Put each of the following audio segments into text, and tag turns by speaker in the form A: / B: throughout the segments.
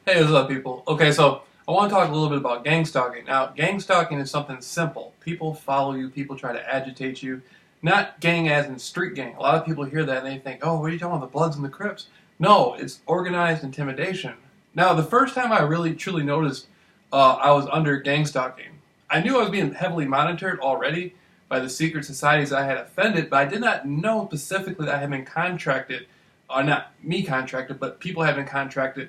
A: Hey, what's up, people? Okay, so I want to talk a little bit about gang stalking. Now, gang stalking is something simple. People follow you, people try to agitate you. Not gang as in street gang. A lot of people hear that and they think, oh, what are you talking about, the Bloods and the Crips? No, it's organized intimidation. Now, the first time I really truly noticed I was under gang stalking, I knew I was being heavily monitored already by the secret societies I had offended, but I did not know specifically that I had been contracted, or not me contracted, but people had been contracted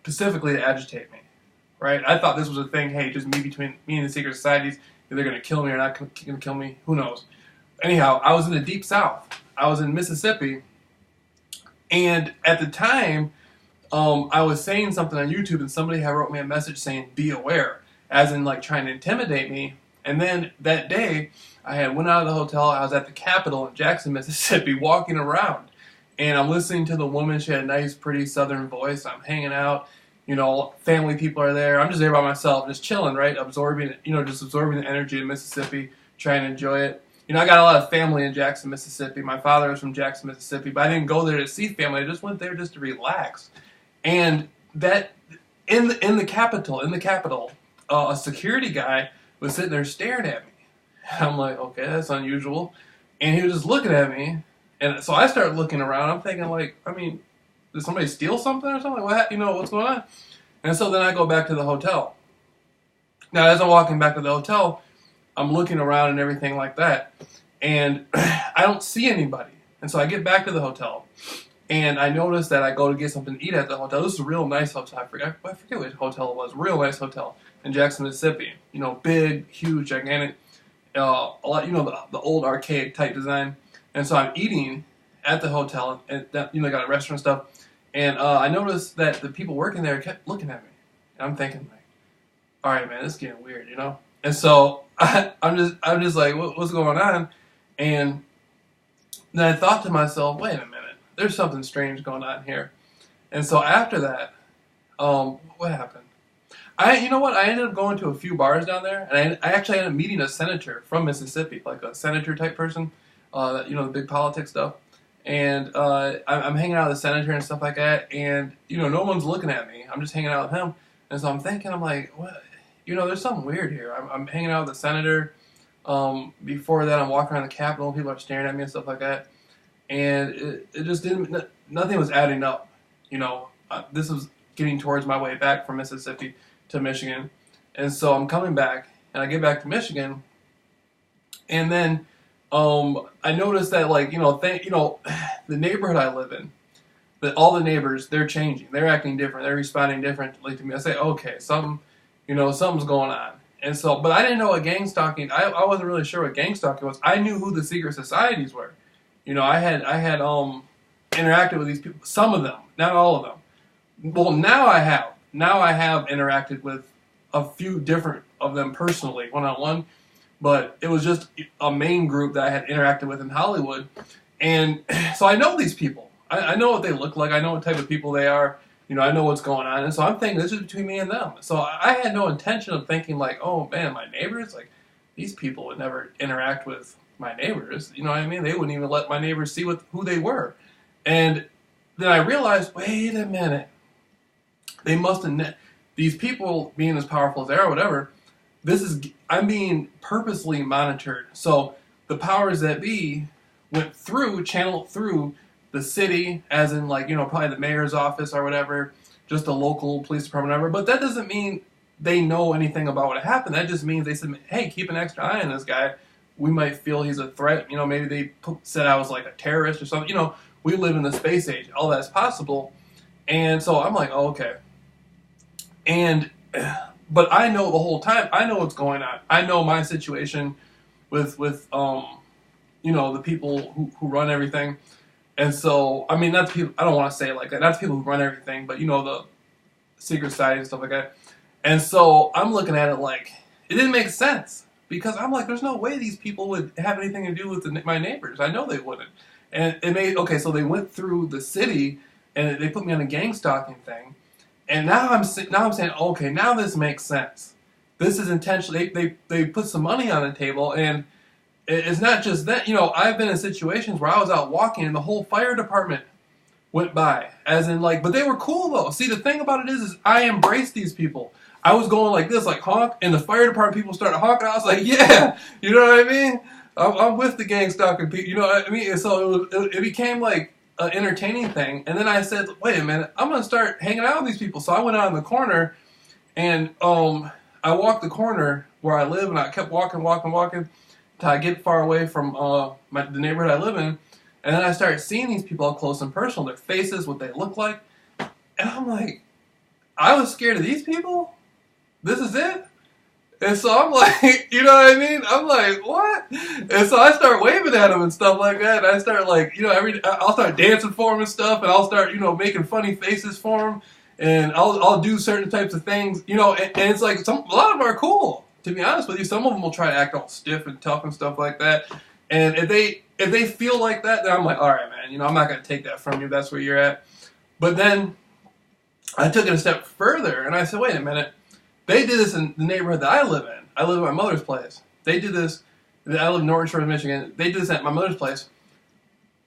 A: specifically to agitate me, right? I thought this was a thing, hey, just me between me and the secret societies, if they're going to kill me or not going to kill me, who knows. Anyhow, I was in the deep south. I was in Mississippi, and at the time, I was saying something on YouTube, and somebody had wrote me a message saying, be aware, as in like trying to intimidate me. And then that day, I had went out of the hotel, I was at the Capitol in Jackson, Mississippi, walking around. And I'm listening to the woman. She had a nice, pretty southern voice. I'm hanging out. You know, family people are there. I'm just there by myself, just chilling, right? Absorbing, just absorbing the energy of Mississippi, trying to enjoy it. You know, I got a lot of family in Jackson, Mississippi. My father was from Jackson, Mississippi, but I didn't go there to see family. I just went there just to relax. And that in the Capitol, a security guy was sitting there staring at me. I'm like, okay, that's unusual. And he was just looking at me. And so I started looking around. I'm thinking, like, I mean, did somebody steal something or something? What, what's going on? And so then I go back to the hotel. Now, as I'm walking back to the hotel, I'm looking around and everything like that. And I don't see anybody. And so I get back to the hotel. And I notice that I go to get something to eat at the hotel. This is a real nice hotel. I forget which hotel it was. Real nice hotel in Jackson, Mississippi. You know, big, huge, gigantic. A lot, the old archaic type design. And so I'm eating at the hotel, and got a restaurant and stuff. And I noticed that the people working there kept looking at me. And I'm thinking, like, all right, man, this is getting weird, And so I'm just like, what's going on? And then I thought to myself, wait a minute, there's something strange going on here. And so after that, what happened? I ended up going to a few bars down there, and I actually ended up meeting a senator from Mississippi, like a senator type person. The big politics stuff. And I'm hanging out with the senator and stuff like that, and, no one's looking at me. I'm just hanging out with him. And so I'm thinking, I'm like, what? There's something weird here. I'm hanging out with the senator. Before that, I'm walking around the Capitol, people are staring at me and stuff like that. And it just nothing was adding up. This was getting towards my way back from Mississippi to Michigan. And so I'm coming back, and I get back to Michigan, and then I noticed that, the neighborhood I live in, that all the neighbors, they're changing. They're acting different. They're responding differently to me. I say, okay, something's going on. And so, but I didn't know what gang stalking, I wasn't really sure what gang stalking was. I knew who the secret societies were. I had interacted with these people, some of them, not all of them. Well, now I have interacted with a few different of them personally, one-on-one. But it was just a main group that I had interacted with in Hollywood. And so I know these people. I know what they look like. I know what type of people they are. I know what's going on. And so I'm thinking this is between me and them. So I had no intention of thinking like, oh, man, my neighbors, like, these people would never interact with my neighbors. You know what I mean? They wouldn't even let my neighbors see who they were. And then I realized, wait a minute. They must have, these people being as powerful as they are, whatever, I'm being purposely monitored. So the powers that be channeled through the city, as in probably the mayor's office or whatever, just the local police department, whatever. But that doesn't mean they know anything about what happened. That just means they said, hey, keep an extra eye on this guy. We might feel he's a threat. Maybe they said I was like a terrorist or something. We live in the space age. All that's possible. And so I'm like, oh, okay. But I know the whole time, I know what's going on. I know my situation with the people who run everything. And so, I mean, that's people, I don't want to say it like that. That's people who run everything, but the secret society and stuff like that. And so I'm looking at it like, it didn't make sense. Because I'm like, there's no way these people would have anything to do with my neighbors. I know they wouldn't. And so they went through the city, and they put me on a gang stalking thing. And now I'm saying, okay, now this makes sense. This is intentional. They put some money on the table, and it's not just that. I've been in situations where I was out walking, and the whole fire department went by. As in, like, but they were cool, though. See, the thing about it is I embraced these people. I was going like this, like honk, and the fire department people started honking. I was like, yeah, you know what I mean? I'm with the gang stalking people, you know what I mean? And so it became like an entertaining thing. And then I said, wait a minute, I'm going to start hanging out with these people. So I went out in the corner, and I walked the corner where I live, and I kept walking till I get far away from the neighborhood I live in. And then I started seeing these people up close and personal, their faces, what they look like. And I'm like, I was scared of these people? This is it? And so I'm like, you know what I mean? I'm like, what? And so I start waving at them and stuff like that. And I start like, you know, I'll start dancing for them and stuff. And I'll start, you know, making funny faces for them. And I'll do certain types of things, you know. And it's like a lot of them are cool, to be honest with you. Some of them will try to act all stiff and tough and stuff like that. And if they feel like that, then I'm like, all right, man, you know, I'm not going to take that from you. That's where you're at. But then I took it a step further, and I said, wait a minute. They did this in the neighborhood that I live in. I live at my mother's place. They did this. I live in Norton Shores, Michigan. They did this at my mother's place.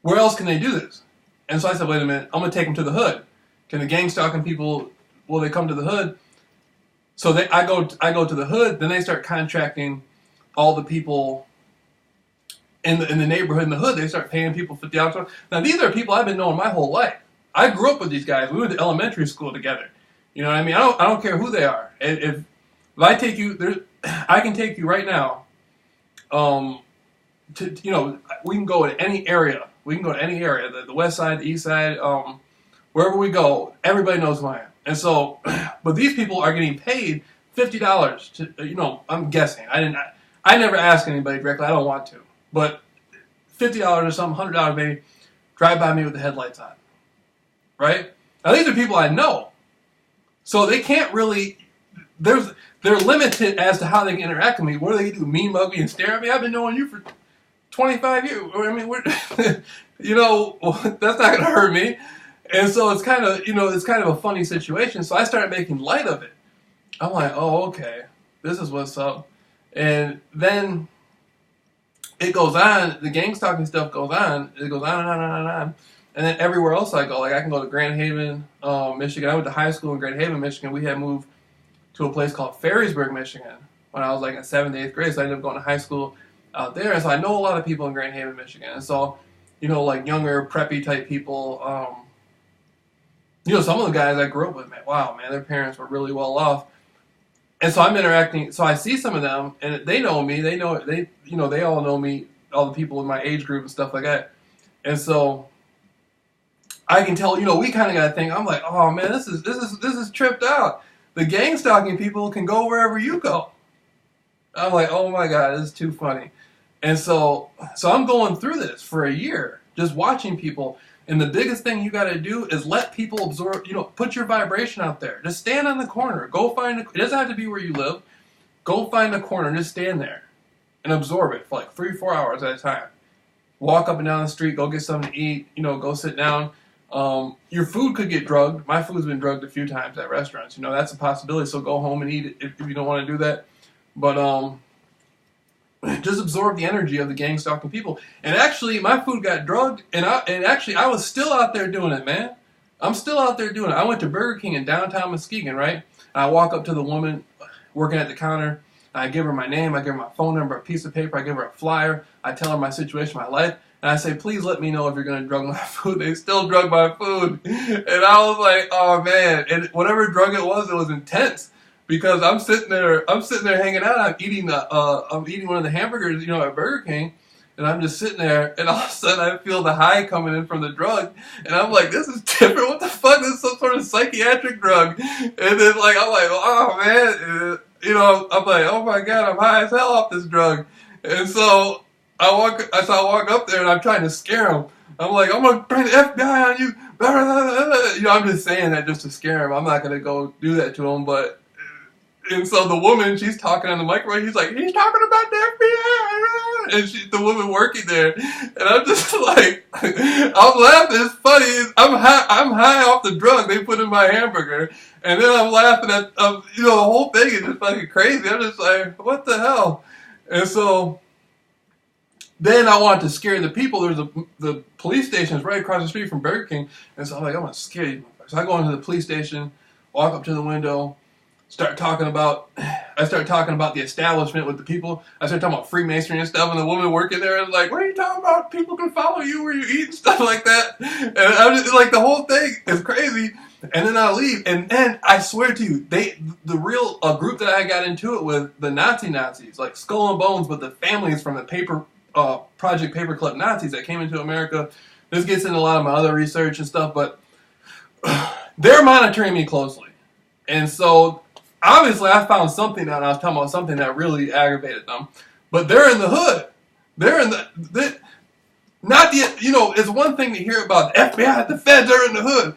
A: Where else can they do this? And so I said, wait a minute. I'm going to take them to the hood. Can the gang stalking people, will they come to the hood? So I go to the hood. Then they start contracting all the people in the neighborhood, in the hood. They start paying people $50. Now, these are people I've been knowing my whole life. I grew up with these guys. We went to elementary school together. You know what I mean? I don't care who they are. If I take you, I can take you right now. You know, we can go to any area. We can go to any area. The west side, the east side, wherever we go, everybody knows who I am. And so, but these people are getting paid $50 to, you know, I'm guessing. I never ask anybody directly. I don't want to. But $50 or something, $100 maybe, drive by me with the headlights on. Right? Now, these are people I know. So they can't really, they're limited as to how they can interact with me. What do they do? Mean mug me and stare at me? I've been knowing you for 25 years. I mean, you know, that's not going to hurt me. And so it's kind of, you know, it's kind of a funny situation. So I started making light of it. I'm like, oh, okay, this is what's up. And then it goes on, the gang stalking stuff goes on. It goes on and on and on and on. And then everywhere else I go, like I can go to Grand Haven, Michigan. I went to high school in Grand Haven, Michigan. We had moved to a place called Ferrysburg, Michigan when I was like in 7th, 8th grade. So I ended up going to high school out there. And so I know a lot of people in Grand Haven, Michigan. And so, you know, like younger, preppy type people. You know, some of the guys I grew up with, man, wow, man, their parents were really well off. And so I'm interacting. So I see some of them, and they know me. They know, you know, they all know me, all the people in my age group and stuff like that. And so I can tell, you know, we kind of got to think, I'm like, oh man, this is tripped out. The gang stalking people can go wherever you go. I'm like, oh my God, this is too funny. And so I'm going through this for a year, just watching people. And the biggest thing you got to do is let people absorb, you know, put your vibration out there. Just stand on the corner. Go find, it doesn't have to be where you live. Go find a corner and just stand there and absorb it for like 3-4 hours at a time. Walk up and down the street, go get something to eat, you know, go sit down. Your food could get drugged. My food's been drugged a few times at restaurants. You know, that's a possibility. So go home and eat it if you don't want to do that. But just absorb the energy of the gang stalking people. And actually, my food got drugged, and actually I was still out there doing it, man. I'm still out there doing it. I went to Burger King in downtown Muskegon, right? And I walk up to the woman working at the counter. I give her my name. I give her my phone number, a piece of paper. I give her a flyer. I tell her my situation, my life. And I say, please let me know if you're going to drug my food. They still drug my food. And I was like, oh, man. And whatever drug it was intense. Because I'm sitting there hanging out. I'm eating one of the hamburgers, you know, at Burger King. And I'm just sitting there, and all of a sudden I feel the high coming in from the drug. And I'm like, this is different. What the fuck? This is some sort of psychiatric drug. And then, like, I'm like, oh, man. You know, I'm like, oh, my God, I'm high as hell off this drug. And so I walk up there, and I'm trying to scare him. I'm like, I'm going to bring the FBI on you. You know, I'm just saying that just to scare him. I'm not going to go do that to him, but... And so the woman, she's talking on the microphone. He's like, he's talking about the FBI. And the woman working there. And I'm just like, I'm laughing. It's funny. I'm high off the drug they put in my hamburger. And then I'm laughing at, you know, the whole thing is just fucking crazy. I'm just like, what the hell? And so Then I wanted to scare the people. The police station is right across the street from Burger King, and so I'm like, I'm gonna scare you. So I go into the police station, walk up to the window, start talking about the establishment with the people. I start talking about Freemasonry and stuff, and the woman working there is like, what are you talking about? People can follow you where you eat and stuff like that. And I'm just like, the whole thing is crazy. And then I leave, and then I swear to you, the real group that I got into it with, the Nazis, like Skull and Bones, but the families from the Project Paperclip Nazis that came into America. This gets into a lot of my other research and stuff, but they're monitoring me closely. And so, obviously, I found something out. I was talking about something that really aggravated them. But they're in the hood. They're in it's one thing to hear about the FBI, the feds are in the hood.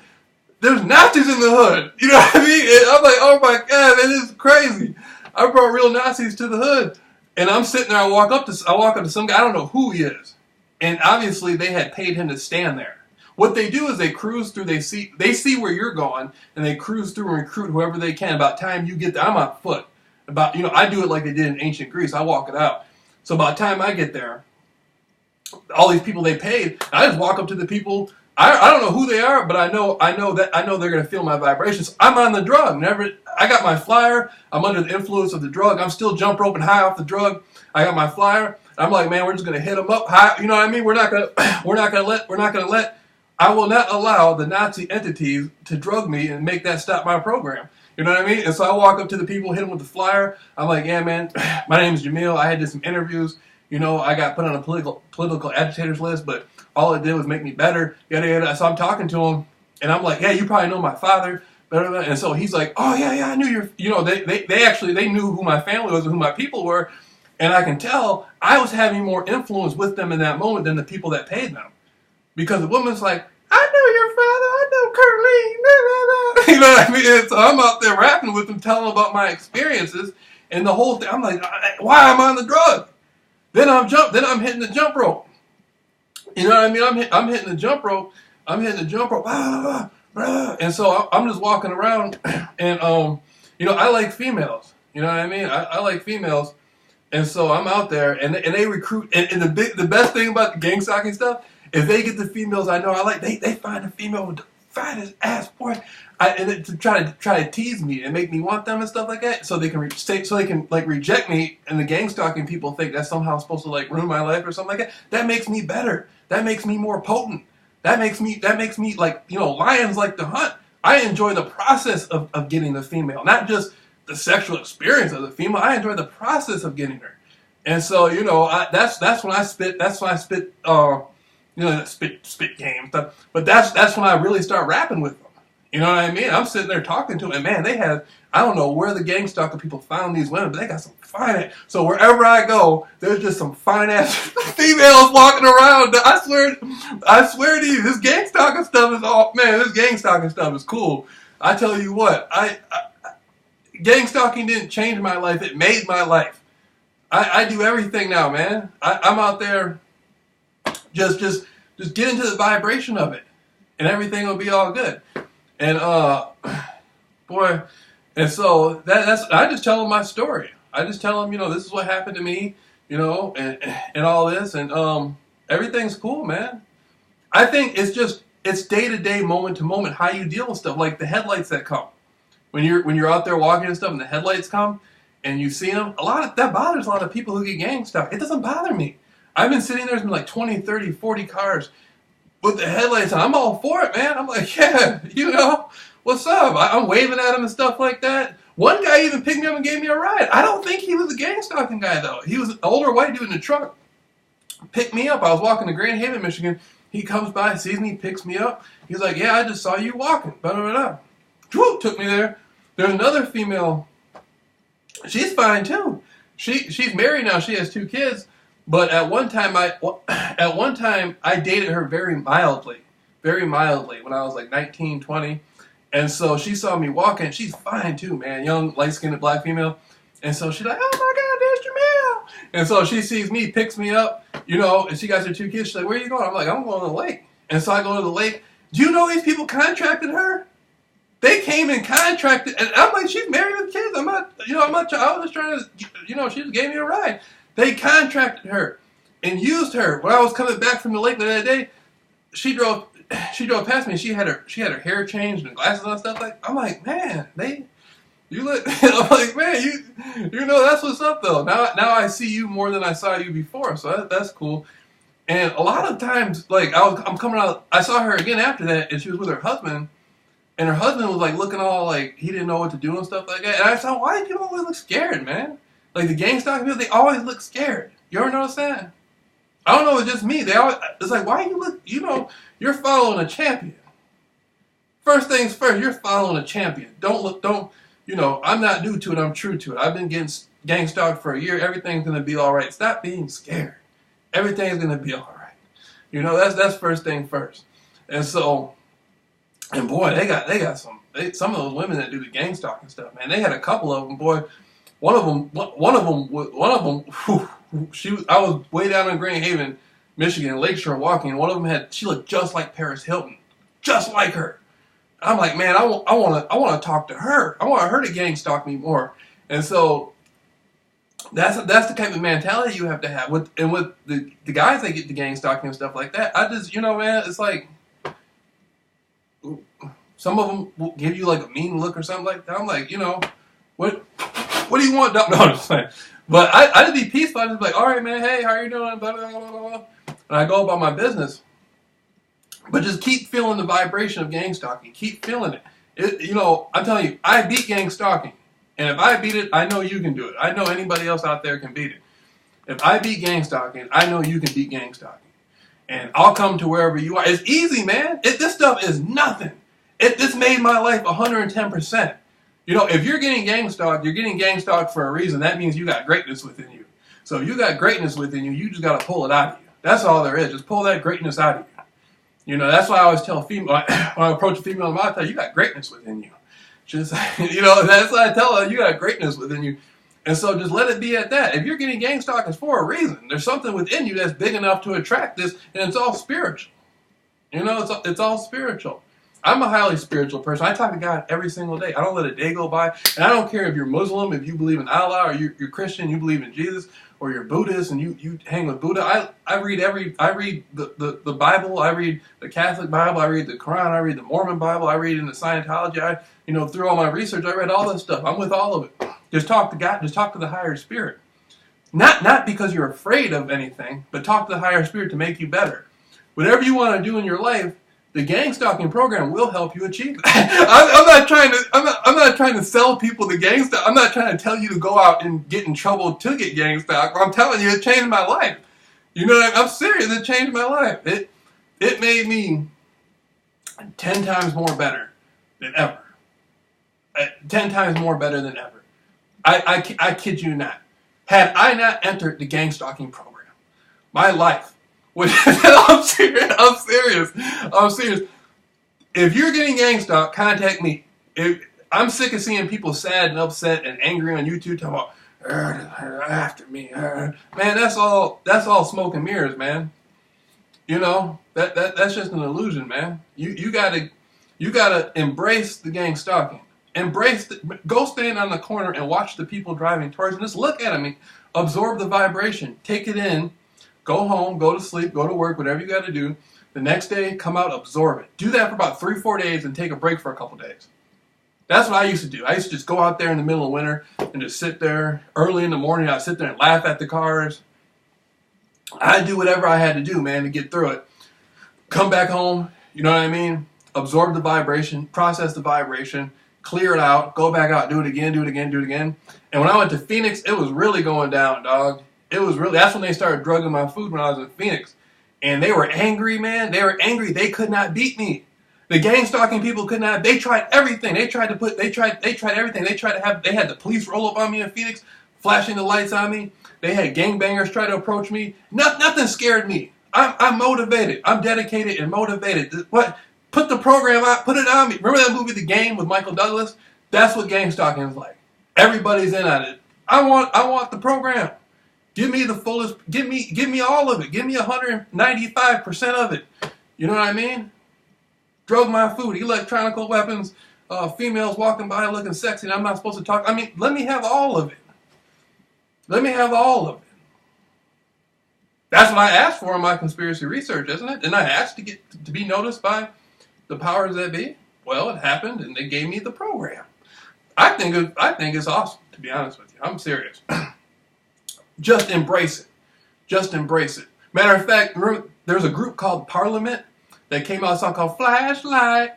A: There's Nazis in the hood. You know what I mean? And I'm like, oh my God, that is crazy. I brought real Nazis to the hood. And I'm sitting there, I walk up to some guy, I don't know who he is. And obviously they had paid him to stand there. What they do is they cruise through, they see where you're going, and they cruise through and recruit whoever they can. About time you get there, I'm on foot. I do it like they did in ancient Greece. I walk it out. So about time I get there, all these people they paid, I just walk up to the people. I don't know who they are, but I know they're gonna feel my vibrations. I'm on the drug. I got my flyer. I'm under the influence of the drug. I'm still jump roping high off the drug. I got my flyer. I'm like, man, we're just gonna hit them up high. You know what I mean? We're not gonna let. I will not allow the Nazi entities to drug me and make that stop my program. You know what I mean? And so I walk up to the people, hit them with the flyer. I'm like, yeah, man, my name is JAMEEL. I had did some interviews. I got put on a political agitators list, but all it did was make me better. Yada yada. So I'm talking to him, and I'm like, yeah, you probably know my father. And so he's like, oh yeah, I knew your. They knew who my family was and who my people were, and I can tell I was having more influence with them in that moment than the people that paid them, because the woman's like, I know your father. I know Curly. You know what I mean? And so I'm out there rapping with them, telling them about my experiences, and the whole thing. I'm like, why I'm on the drug? Then I'm hitting the jump rope. You know what I mean? I'm hitting the jump rope. And so I'm just walking around, and I like females. You know what I mean? I like females, and so I'm out there, and they recruit. And the best thing about the gang stalking stuff is they get the females I know I like. They find a female with the fattest ass, boy, and to try to tease me and make me want them and stuff like that, so they can reject me. And the gang stalking people think that's somehow supposed to like ruin my life or something like that. That makes me better. That makes me more potent. That makes me like, lions like to hunt. I enjoy the process of getting the female, not just the sexual experience of the female. I enjoy the process of getting her. And so, that's when I spit. That's when I spit. Spit game stuff. But that's when I really start rapping with them. You know what I mean? I'm sitting there talking to them, and man, they have, I don't know where the gang stalker people found these women, but they got some fine ass. So wherever I go, there's just some fine ass females walking around. I swear to you, this gang stalking stuff is cool. I tell you what, gang stalking didn't change my life, it made my life. I do everything now, man. I'm out there just get into the vibration of it, and everything will be all good. And boy, and so that's I just tell them my story. I just tell them, this is what happened to me, and all this, and everything's cool, man. I think it's day to day, moment to moment how you deal with stuff, like the headlights that come when you're out there walking and stuff, and the headlights come and you see them. That bothers a lot of people who get gang stalked. It doesn't bother me. I've been sitting there's been like 20, 30, 40 cars with the headlights on. I'm all for it, man. I'm like, yeah, what's up? I'm waving at him and stuff like that. One guy even picked me up and gave me a ride. I don't think he was a gang stalking guy, though. He was an older white dude in the truck. Picked me up. I was walking to Grand Haven, Michigan. He comes by, sees me, picks me up. He's like, yeah, I just saw you walking. Blah. Took me there. There's another female. She's fine, too. She's married now. She has 2 kids. But at one time I dated her very mildly when I was like 19, 20. And so she saw me walking. She's fine too, man. Young, light-skinned black female. And so she's like, oh my God, there's JAMEEL. And so she sees me, picks me up, and she got her 2 kids. She's like, where are you going? I'm like, I'm going to the lake. And so I go to the lake. Do you know these people contracted her? They came and contracted, and I'm like, she's married with kids. I was just trying to, she just gave me a ride. They contracted her, and used her. When I was coming back from the lake the other day, she drove past me. And she had her hair changed and glasses and stuff like. I'm like, man, you look. I'm like, man, you know that's what's up though. Now I see you more than I saw you before, so that's cool. And a lot of times, like I'm coming out. I saw her again after that, and she was with her husband. And her husband was like looking all like he didn't know what to do and stuff like that. And I said, why do people always look scared, man? Like the gang stalking people, they always look scared. You ever notice that? I don't know, it's just me. It's like, why you look, you're following a champion. First things first, you're following a champion. I'm not new to it, I'm true to it. I've been getting gang stalked for a year. Everything's going to be all right. Stop being scared. Everything's going to be all right. That's first thing first. And so, and boy, they got some of those women that do the gang stalking stuff, man. They had a couple of them, boy. One of them. I was way down in Grand Haven, Michigan, Lakeshore walking. One of them she looked just like Paris Hilton, just like her. I'm like, man, I want to talk to her. I want her to gang stalk me more. And so that's the type of mentality you have to have with the guys that get the gang stalking and stuff like that. I just, man, it's like. Some of them will give you like a mean look or something like that. I'm like, what do you want? No, I'm just saying. But I just be peaceful. I just be like, all right, man, hey, how are you doing? Blah, blah, blah, blah, blah. And I go about my business. But just keep feeling the vibration of gang stalking. Keep feeling it. I'm telling you, I beat gang stalking. And if I beat it, I know you can do it. I know anybody else out there can beat it. If I beat gang stalking, I know you can beat gang stalking. And I'll come to wherever you are. It's easy, man. This stuff is nothing. This made my life 110%. If you're getting gang stalked, you're getting gang stalked for a reason. That means you got greatness within you. So if you got greatness within you, you just got to pull it out of you. That's all there is. Just pull that greatness out of you. That's why I always tell female, when I approach a female, I tell you got greatness within you. Just, that's why I tell her, you got greatness within you. And so just let it be at that. If you're getting gang stalked, it's for a reason. There's something within you that's big enough to attract this, and it's all spiritual. It's all spiritual. I'm a highly spiritual person. I talk to God every single day. I don't let a day go by. And I don't care if you're Muslim, if you believe in Allah, or you're Christian, you believe in Jesus, or you're Buddhist and you hang with Buddha. I read the Bible. I read the Catholic Bible. I read the Quran. I read the Mormon Bible. I read into Scientology. Through all my research, I read all this stuff. I'm with all of it. Just talk to God. Just talk to the higher spirit. Not because you're afraid of anything, but talk to the higher spirit to make you better. Whatever you want to do in your life, the gang stalking program will help you achieve it. I'm not trying to sell people the gang stalk. I'm not trying to tell you to go out and get in trouble to get gang stalked. I'm telling you, it changed my life. I'm serious. It changed my life. It made me 10 times more better than ever. 10 times more better than ever. I kid you not. Had I not entered the gang stalking program, my life would. I'm serious. If you're getting gang stalked, contact me. I'm sick of seeing people sad and upset and angry on YouTube talking about after me. Man, that's all smoke and mirrors, man. That's just an illusion, man. You gotta embrace the gang stalking. Go stand on the corner and watch the people driving towards you. Just look at them and absorb the vibration. Take it in. Go home, go to sleep, go to work, whatever you got to do. The next day, come out, absorb it. Do that for about 3-4 days and take a break for a couple days. That's what I used to do. I used to just go out there in the middle of winter and just sit there. Early in the morning, I'd sit there and laugh at the cars. I'd do whatever I had to do, man, to get through it. Come back home, you know what I mean? Absorb the vibration, process the vibration, clear it out, go back out, do it again, do it again, do it again. And when I went to Phoenix, it was really going down, dog. That's when they started drugging my food when I was in Phoenix. And they were angry, man. They were angry. They could not beat me. The gang stalking people could not. They tried everything. They tried everything. They had the police roll up on me in Phoenix, flashing the lights on me. They had gangbangers try to approach me. Nothing scared me. I'm motivated. I'm dedicated and motivated. Put the program out, put it on me. Remember that movie, The Game, with Michael Douglas? That's what gang stalking is like. Everybody's in on it. I want the program. Give me the fullest. Give me all of it. Give me 195% of it. You know what I mean? Drug my food, electronic weapons, females walking by looking sexy, and I'm not supposed to talk. I mean, let me have all of it. Let me have all of it. That's what I asked for in my conspiracy research, isn't it? Didn't I ask to be noticed by the powers that be? Well, it happened, and they gave me the program. I think it's awesome, to be honest with you. I'm serious. Just embrace it. Just embrace it. Matter of fact, there's a group called Parliament that came out with a song called Flashlight,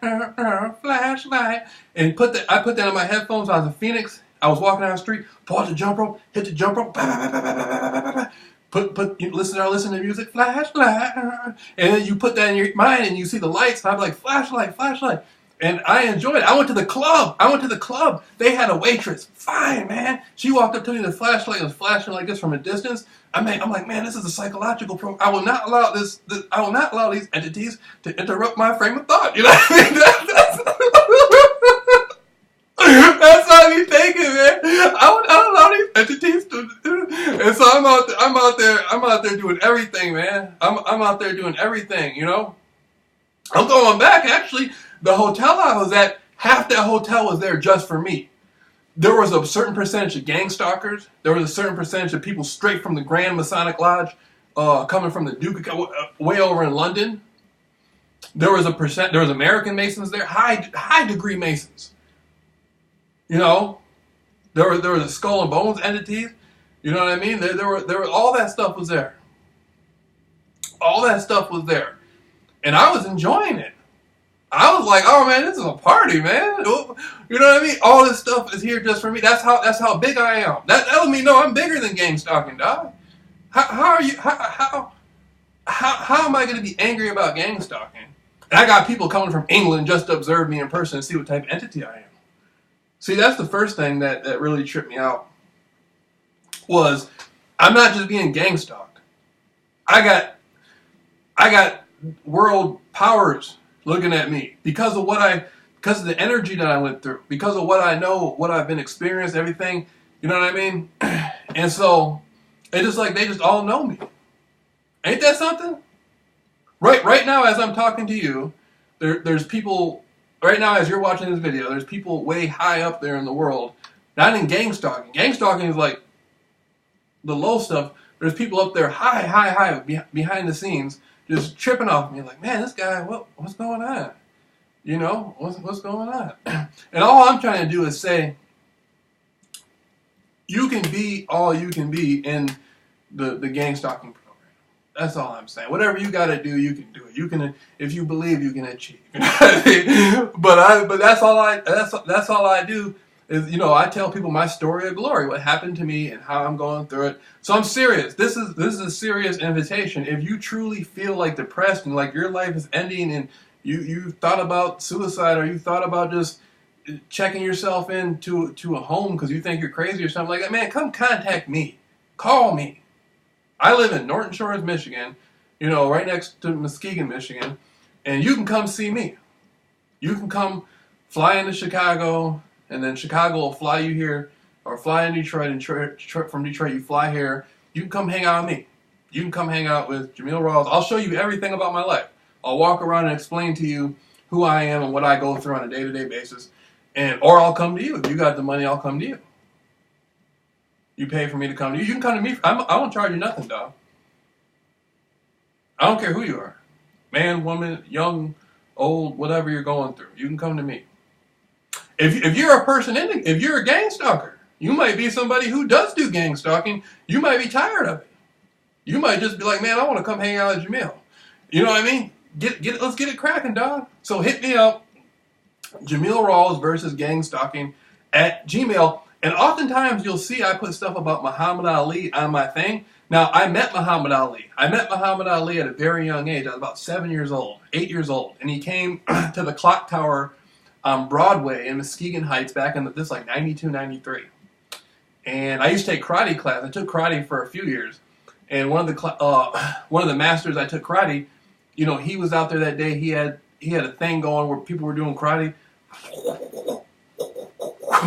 A: Flashlight, and I put that in my headphones. I was in Phoenix. I was walking down the street, pull out the jump rope, hit the jump rope, listen to music, flashlight, and then you put that in your mind and you see the lights, and I'm like, flashlight, flashlight. And I enjoyed it. I went to the club. They had a waitress. Fine, man. She walked up to me, the flashlight was flashing like this from a distance. I'm like, man, this is a psychological program. I will not allow I will not allow these entities to interrupt my frame of thought. You know what I mean? That's how you take it, man. I don't allow these entities to. And so I'm out there doing everything, man. I'm out there doing everything. You know. I'm going back actually. The hotel I was at, half that hotel was there just for me. There was a certain percentage of gang stalkers. There was a certain percentage of people straight from the Grand Masonic Lodge, coming from the Duke, way over in London. There was American Masons there, high degree Masons. You know, there was a Skull and Bones entities. You know what I mean? There were all that stuff was there. All that stuff was there, and I was enjoying it. I was like, oh man, this is a party, man. You know what I mean? All this stuff is here just for me. That's how big I am. That lets me know I'm bigger than gang stalking, dog. How am I going to be angry about gang stalking? And I got people coming from England just to observe me in person and see what type of entity I am. See, that's the first thing that really tripped me out. Was I'm not just being gang stalked. I got world powers looking at me because of the energy that I went through, because of what I know, what I've been experienced, everything, you know what I mean? And so it's just like they just all know me. Ain't that something? Right now as I'm talking to you, there's people, right now as you're watching this video, there's people way high up there in the world, not in gang stalking. Gang stalking is like the low stuff. There's people up there high behind the scenes just tripping off me, like, man, this guy, what's going on? You know, what's going on? And all I'm trying to do is say, you can be all you can be in the gang stalking program. That's all I'm saying. Whatever you got to do, you can do it. You can, if you believe, you can achieve. But that's all I do. Is, you know, I tell people my story of glory, what happened to me and how I'm going through it. So I'm serious. This is a serious invitation. If you truly feel like depressed and like your life is ending and you thought about suicide or you thought about just checking yourself into a home because you think you're crazy or something like that, man, come contact me. Call me. I live in Norton Shores, Michigan, you know, right next to Muskegon, Michigan, and you can come see me. You can come fly into Chicago, and then Chicago will fly you here, or fly in Detroit, and from Detroit you fly here. You can come hang out with me. You can come hang out with JAMEEL Rawls. I'll show you everything about my life. I'll walk around and explain to you who I am and what I go through on a day-to-day basis. Or I'll come to you. If you got the money, I'll come to you. You pay for me to come to you. You can come to me. I won't charge you nothing, dog. I don't care who you are. Man, woman, young, old, whatever you're going through. You can come to me. If you're a person if you're a gang stalker, you might be somebody who does do gang stalking. You might be tired of it. You might just be like, man, I want to come hang out with JAMEEL. You know what I mean? Let's get it cracking, dog. So hit me up, JAMEEL Rawls versus gang stalking at Gmail. And oftentimes you'll see I put stuff about Muhammad Ali on my thing. Now, I met Muhammad Ali. I met Muhammad Ali at a very young age. I was about 8 years old. And he came to the Clock Tower on Broadway in Muskegon Heights back in this like 92, 93. And I used to take karate class. I took karate for a few years. And one of the masters I took karate, you know, he was out there that day. He had a thing going where people were doing karate.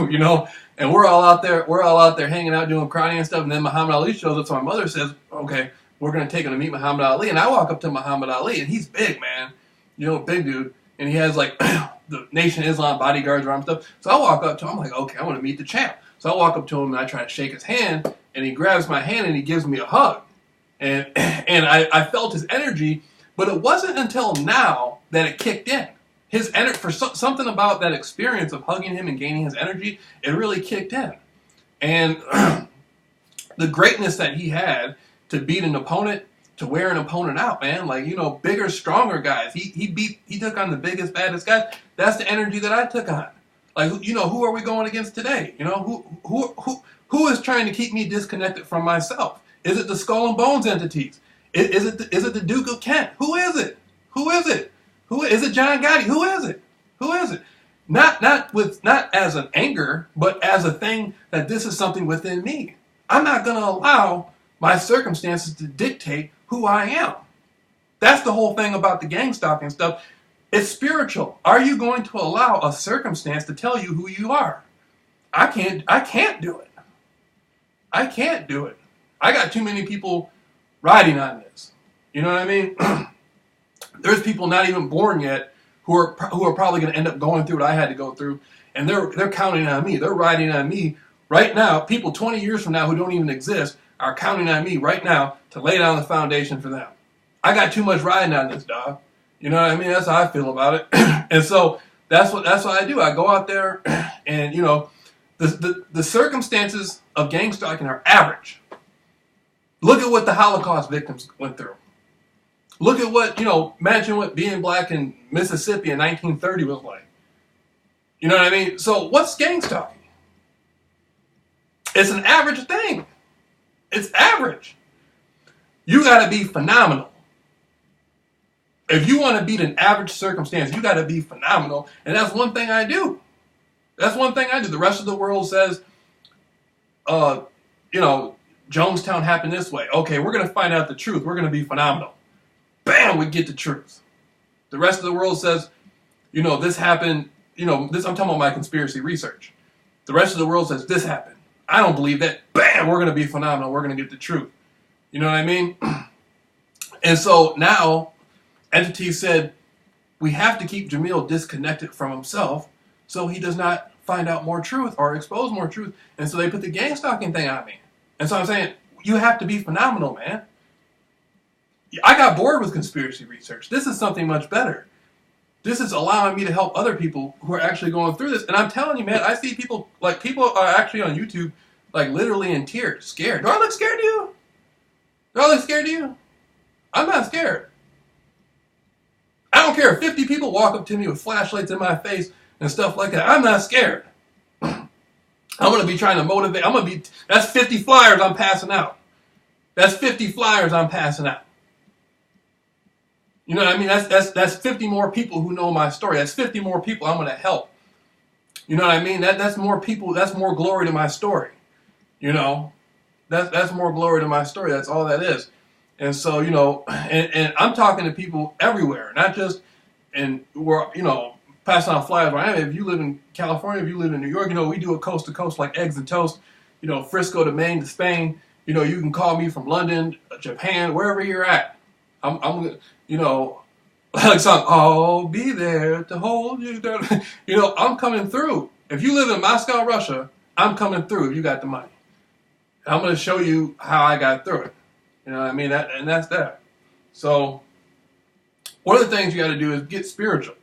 A: You know, and we're all out there hanging out doing karate and stuff, and then Muhammad Ali shows up, so my mother says, okay, we're going to take him to meet Muhammad Ali, and I walk up to Muhammad Ali, and he's big, man, you know, big dude, and he has, like, the Nation of Islam bodyguards around and stuff, so I walk up to him, I'm like, okay, I want to meet the champ, so I walk up to him, and I try to shake his hand, and he grabs my hand, and he gives me a hug, and I felt his energy, but it wasn't until now that it kicked in. His energy, for something about that experience of hugging him and gaining his energy, it really kicked in. And the greatness that he had to beat an opponent, to wear an opponent out, man. Like, you know, bigger, stronger guys. He took on the biggest, baddest guys. That's the energy that I took on. Like, you know, who are we going against today? You know, who is trying to keep me disconnected from myself? Is it the Skull and Bones entities? Is it the Duke of Kent? Who is it? Who is it? Who is it? John Gotti? Who is it? Who is it? Not as an anger, but as a thing that this is something within me. I'm not going to allow my circumstances to dictate who I am. That's the whole thing about the gang stalking stuff. It's spiritual. Are you going to allow a circumstance to tell you who you are? I can't do it. I can't do it. I got too many people riding on this. You know what I mean? There's people not even born yet who are probably going to end up going through what I had to go through, and they're counting on me. They're riding on me right now. People 20 years from now who don't even exist are counting on me right now to lay down the foundation for them. I got too much riding on this, dog. You know what I mean? That's how I feel about it. And so that's what I do. I go out there, and you know, the circumstances of gang stalking are average. Look at what the Holocaust victims went through. Look at what, you know, imagine what being black in Mississippi in 1930 was like. You know what I mean? So what's gang stalking? It's an average thing. It's average. You got to be phenomenal. If you want to beat an average circumstance, you got to be phenomenal. And that's one thing I do. That's one thing I do. The rest of the world says, you know, Jonestown happened this way. Okay, we're going to find out the truth. We're going to be phenomenal. Bam, we get the truth. The rest of the world says, you know, this happened. You know, this. I'm talking about my conspiracy research. The rest of the world says this happened. I don't believe that. Bam, we're going to be phenomenal. We're going to get the truth. You know what I mean? And so now, entities said, we have to keep Jameel disconnected from himself so he does not find out more truth or expose more truth. And so they put the gang stalking thing on me. And so I'm saying, you have to be phenomenal, man. I got bored with conspiracy research. This is something much better. This is allowing me to help other people who are actually going through this. And I'm telling you, man, I see people are actually on YouTube, like literally in tears, scared. Do I look scared to you? Do I look scared to you? I'm not scared. I don't care if 50 people walk up to me with flashlights in my face and stuff like that. I'm not scared. I'm going to be trying to motivate. That's 50 flyers I'm passing out. That's 50 flyers I'm passing out. You know what I mean? That's 50 more people who know my story. That's 50 more people I'm going to help. You know what I mean? That's more people. That's more glory to my story. You know, that's more glory to my story. That's all that is. And so, you know, and I'm talking to people everywhere, not just you know, passing out flyers where I am. If you live in California, if you live in New York, you know, we do it coast to coast like eggs and toast. You know, Frisco to Maine to Spain. You know, you can call me from London, Japan, wherever you're at. I'm you know, like something, I'll be there to hold you down. You know, I'm coming through. If you live in Moscow, Russia, I'm coming through if you got the money. I'm going to show you how I got through it. You know what I mean? That's that. So one of the things you got to do is get spiritual.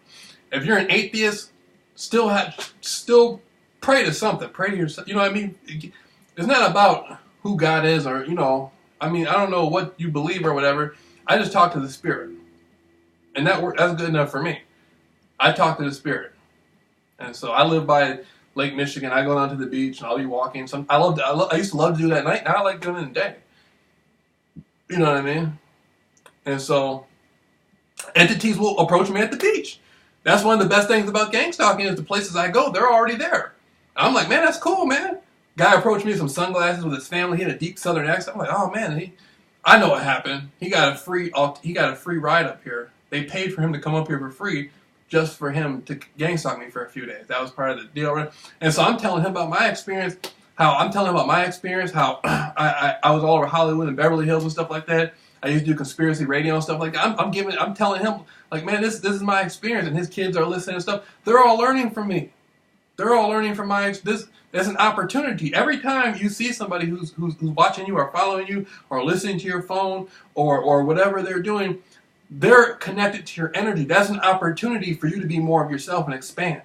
A: If you're an atheist, still pray to something. Pray to yourself. You know what I mean? It's not about who God is or, you know, I mean, I don't know what you believe or whatever. I just talk to the Spirit. And that's good enough for me. I talk to the Spirit. And so I live by Lake Michigan. I go down to the beach and I'll be walking. I used to love to do that at night. Now I like doing it in the day. You know what I mean? And so entities will approach me at the beach. That's one of the best things about gang stalking is the places I go, they're already there. I'm like, man, that's cool, man. Guy approached me with some sunglasses with his family. He had a deep southern accent. I'm like, oh man, I know what happened. He got a free ride up here. They paid for him to come up here for free just for him to gang stalk me for a few days. That was part of the deal. And so I'm telling him about my experience, how I was all over Hollywood and Beverly Hills and stuff like that. I used to do conspiracy radio and stuff like that. I'm telling him, like, man, this is my experience, and his kids are listening and stuff. They're all learning from me. They're all learning from this. There's an opportunity. Every time you see somebody who's watching you or following you or listening to your phone or whatever they're doing, they're connected to your energy. That's an opportunity for you to be more of yourself and expand.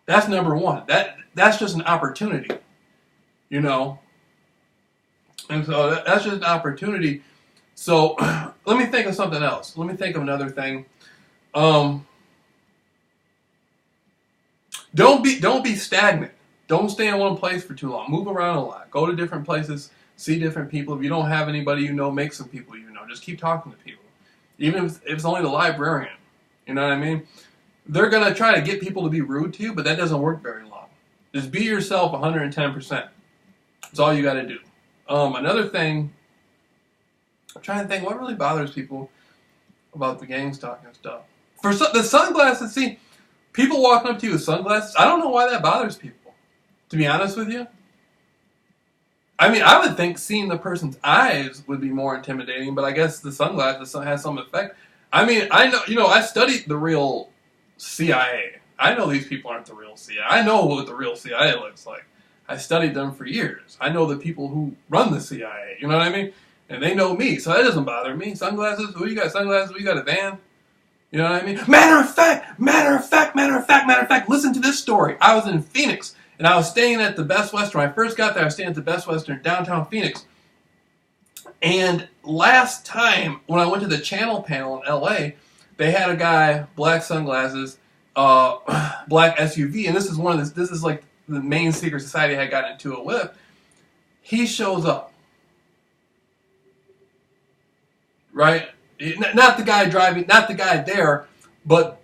A: That's number one. That's just an opportunity, you know. And so that's just an opportunity. So let me think of something else. Let me think of another thing. Don't be stagnant. Don't stay in one place for too long. Move around a lot. Go to different places. See different people. If you don't have anybody you know, make some people you know. Just keep talking to people. Even if it's only the librarian. You know what I mean? They're going to try to get people to be rude to you, but that doesn't work very long. Just be yourself 110%. That's all you got to do. Another thing, I'm trying to think what really bothers people about the gang stalking stuff. For the sunglasses, see, people walking up to you with sunglasses, I don't know why that bothers people, to be honest with you. I mean, I would think seeing the person's eyes would be more intimidating, but I guess the sunglasses has some effect. I mean, I know, I studied the real CIA. I know these people aren't the real CIA. I know what the real CIA looks like. I studied them for years. I know the people who run the CIA. You know what I mean? And they know me, so that doesn't bother me. Sunglasses? Who you got sunglasses? Who you got a van? You know what I mean? Matter of fact, listen to this story. I was in Phoenix, and I was staying at the Best Western. When I first got there, I was staying at the Best Western downtown Phoenix. And last time, when I went to the channel panel in LA, they had a guy, black sunglasses, black SUV, and this is like the main secret society I had gotten into it with. He shows up. Right? Not the guy driving, not the guy there, but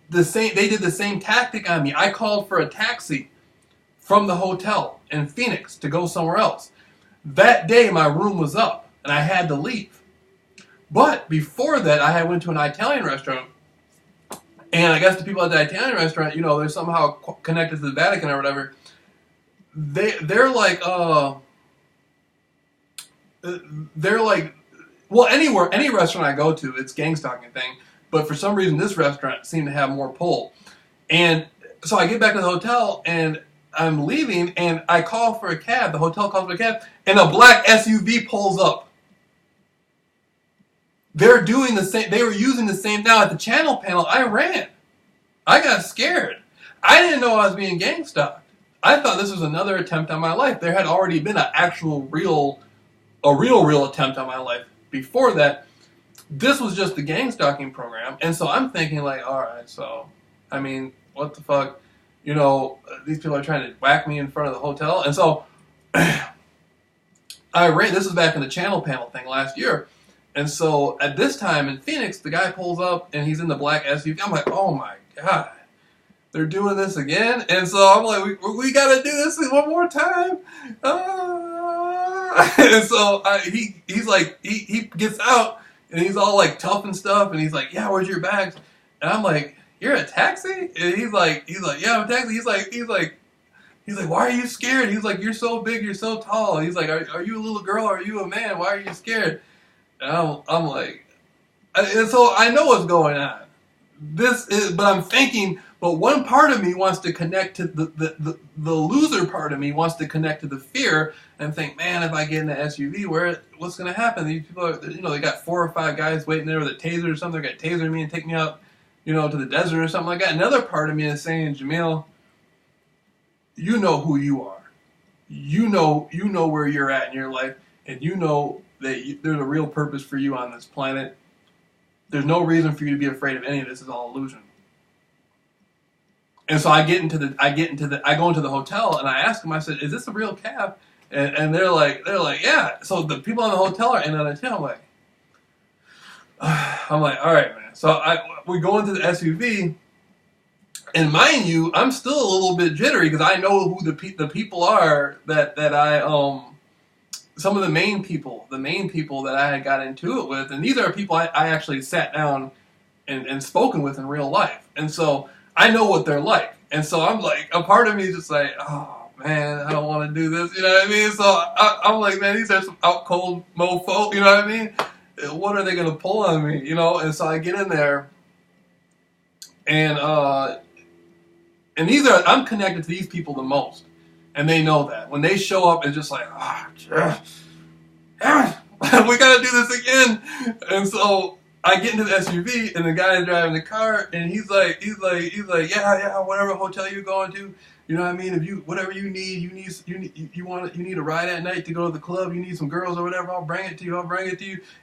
A: they did the same tactic on me. I called for a taxi from the hotel in Phoenix to go somewhere else. That day my room was up and I had to leave. But before that I went to an Italian restaurant, and I guess the people at the Italian restaurant, they're somehow connected to the Vatican or whatever. They're like well, any restaurant I go to, it's gang stalking thing. But for some reason, this restaurant seemed to have more pull. And so I get back to the hotel, and I'm leaving, and I call for a cab. The hotel calls for a cab, and a black SUV pulls up. They're doing the same. They were using the same. Now at the channel panel, I ran. I got scared. I didn't know I was being gang stalked. I thought this was another attempt on my life. There had already been an actual real attempt on my life. Before that, this was just the gang stalking program, and so I'm thinking like, all right, so I mean, what the fuck, these people are trying to whack me in front of the hotel, and so I ran. This is back in the channel panel thing last year, and so at this time in Phoenix, the guy pulls up and he's in the black SUV. I'm like, oh my god, they're doing this again, and so I'm like, we got to do this one more time. And so he gets out and he's all like tough and stuff, and he's like, yeah, where's your bags? And I'm like, you're a taxi? And he's like, yeah, I'm a taxi. He's like, why are you scared? He's like, you're so big, you're so tall. He's like, are you a little girl? Or are you a man? Why are you scared? And I'm like, and so I know what's going on. But I'm thinking, but one part of me wants to connect to the loser part of me wants to connect to the fear and think, man, if I get in the SUV, what's going to happen? These people are, they got 4 or 5 guys waiting there with a taser or something. They're going to taser me and take me out, to the desert or something like that. Another part of me is saying, Jameel, you know who you are. You know where you're at in your life, and you know that there's a real purpose for you on this planet. There's no reason for you to be afraid of any of this. It's all illusion. And so I go into the hotel and I ask them, I said, is this a real cab? And they're like, yeah. So the people in the hotel are in on it too. I'm like, all right, man. So we go into the SUV, and mind you, I'm still a little bit jittery because I know who the people are that I some of the main people that I had got into it with, and these are people I actually sat down and spoken with in real life, and so I know what they're like, and so I'm like, a part of me is just like, oh man, I don't want to do this, you know what I mean? So I'm like, man, these are some out cold mofo, you know what I mean? What are they gonna pull on me, And so I get in there, and And I'm connected to these people the most. And they know that. When they show up, it's just like, we gotta do this again. And so I get into the SUV, and the guy driving the car, and he's like, yeah, whatever hotel you're going to, you know what I mean? If whatever you need you need a ride at night to go to the club, you need some girls or whatever, I'll bring it to you.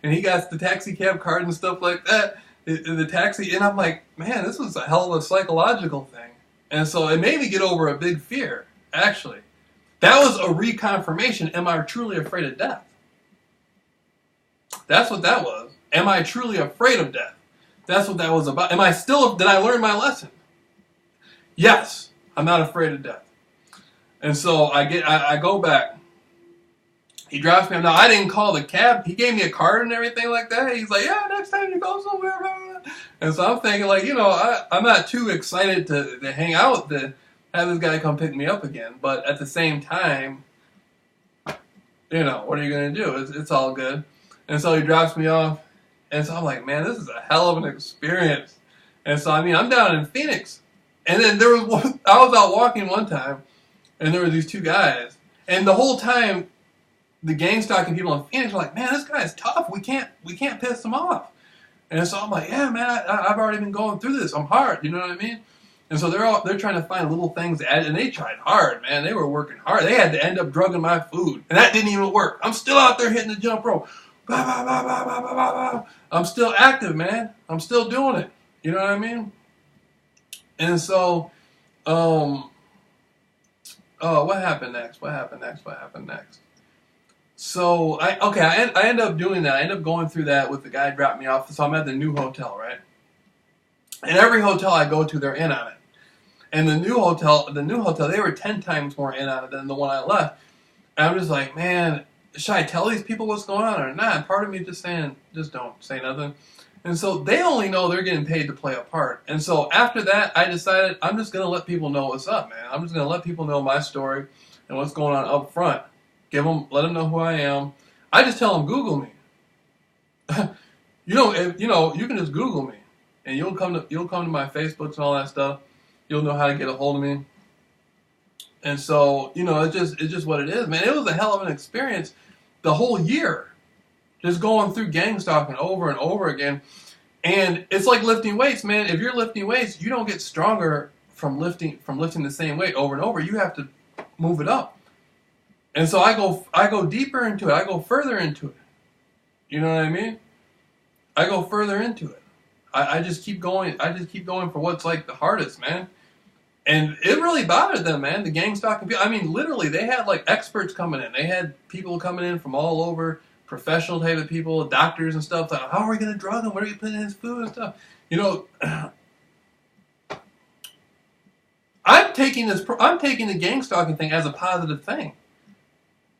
A: And he got the taxi cab card and stuff like that, the taxi, and I'm like, man, this was a hell of a psychological thing. And so it made me get over a big fear, actually. That was a reconfirmation. Am I truly afraid of death? That's what that was. Am I truly afraid of death? That's what that was about. Did I learn my lesson? Yes, I'm not afraid of death. And so I go back. He drops me off. Now, I didn't call the cab. He gave me a card and everything like that. He's like, yeah, next time you go somewhere. Blah, blah. And so I'm thinking, like, I'm not too excited to hang out to have this guy come pick me up again. But at the same time, what are you going to do? It's all good. And so he drops me off. And so I'm like, man, this is a hell of an experience. And so, I'm down in Phoenix. And then I was out walking one time, and there were these two guys. And the whole time, the gang stalking people in Phoenix were like, man, this guy's tough. We can't piss him off. And so I'm like, yeah, man, I've already been going through this. I'm hard, you know what I mean? And so they're trying to find little things to add, and they tried hard, man. They were working hard. They had to end up drugging my food, and that didn't even work. I'm still out there hitting the jump rope. Bah, bah, bah, bah, bah, bah, bah, bah. I'm still active, man. I'm still doing it. You know what I mean? And so, what happened next? So I end up doing that. I end up going through that with the guy who dropped me off. So I'm at the new hotel, right? And every hotel I go to, they're in on it. And the new hotel, they were 10 times more in on it than the one I left. And I'm just like, man, should I tell these people what's going on or not? And part of me just saying, just don't say nothing. And so they only know they're getting paid to play a part. And so after that, I decided I'm just going to let people know what's up, man. I'm just going to let people know my story and what's going on up front. Let them know who I am. I just tell them, Google me. You can just Google me, and you'll come to my Facebooks and all that stuff. You'll know how to get a hold of me. And so, it's just what it is, man. It was a hell of an experience the whole year, just going through gang stalking over and over again. And it's like lifting weights, man. If you're lifting weights, you don't get stronger from lifting the same weight over and over. You have to move it up. And so I go deeper into it. I go further into it. You know what I mean? I go further into it. I just keep going. I just keep going for what's like the hardest, man. And it really bothered them, man. The gang stalking people. Literally, they had like experts coming in. They had people coming in from all over, professional type of people, doctors and stuff. Like, how are we going to drug him? What are we putting in his food and stuff? I'm taking the gang stalking thing as a positive thing.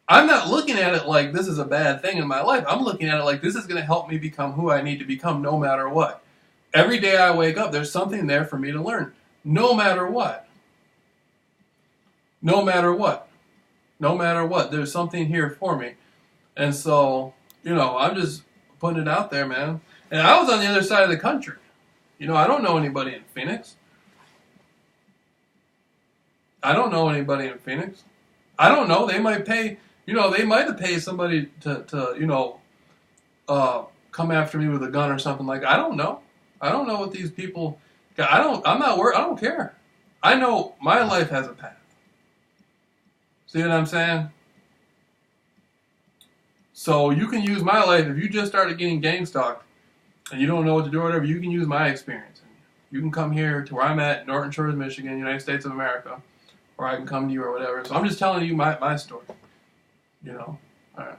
A: I'm not looking at it like this is a bad thing in my life. I'm looking at it like this is going to help me become who I need to become no matter what. Every day I wake up, there's something there for me to learn. No matter what. No matter what. No matter what. There's something here for me. And so, I'm just putting it out there, man. And I was on the other side of the country. I don't know anybody in Phoenix. I don't know. They might pay... they might have paid somebody to come after me with a gun or something like that. I don't know. I don't know what these people... I'm not worried. I don't care. I know my life has a path. See what I'm saying? So you can use my life. If you just started getting gang stalked and you don't know what to do or whatever, you can use my experience. You can come here to where I'm at, Norton Shores, Michigan, United States of America, or I can come to you or whatever. So I'm just telling you my story. All right.